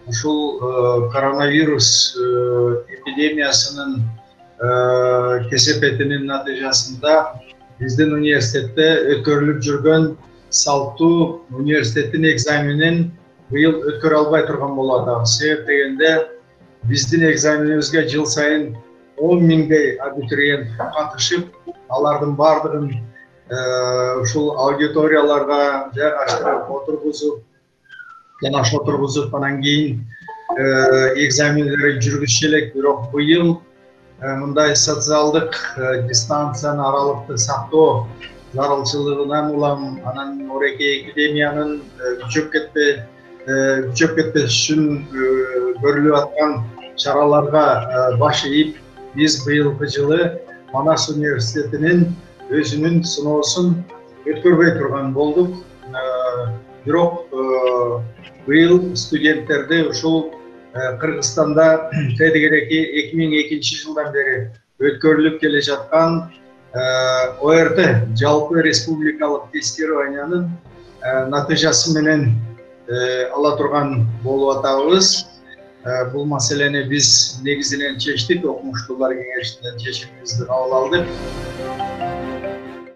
ушул коронавирус эпидемиясынын кесепетинин натыйжасында биздин университетте өткөрүлүп жүргөн салттуу университеттин экзаменин быйыл өткөрө албай турган болуп. Себеп дегенде биздин экзаменибизге жыл сайын 10 миңдей абитуриент катышып, алардын бардыгын ушул аудиторияларга жайгаштырып отургузуп, жана отургузуп анан кийин экзамендерди жүргүзүшү элек. Бирок быйыл мындай социалдык дистанцияны, аралыкты сактоо зарылчылыгынан улам, анан орекей эпидемиянын күчөп кетпеш үчүн көрүлүп аткан чараларга баш ийип, биз быйылкы жылы Манас университетинин өзүнүн сыноосун өткөрбөй турган болдук. Бирок быйыл студенттерди ушул Кыргызстанда тедигереки 2002 жылдан бери өткөрүлүп келе жаткан ОРТ, жалпы республикалык тестированиянын натыйжасы менен ала турган болуп атабыз. Бул маселени биз негизинен чечтик, окумуштуулар кеңешинен чечимибизди кабыл алдык.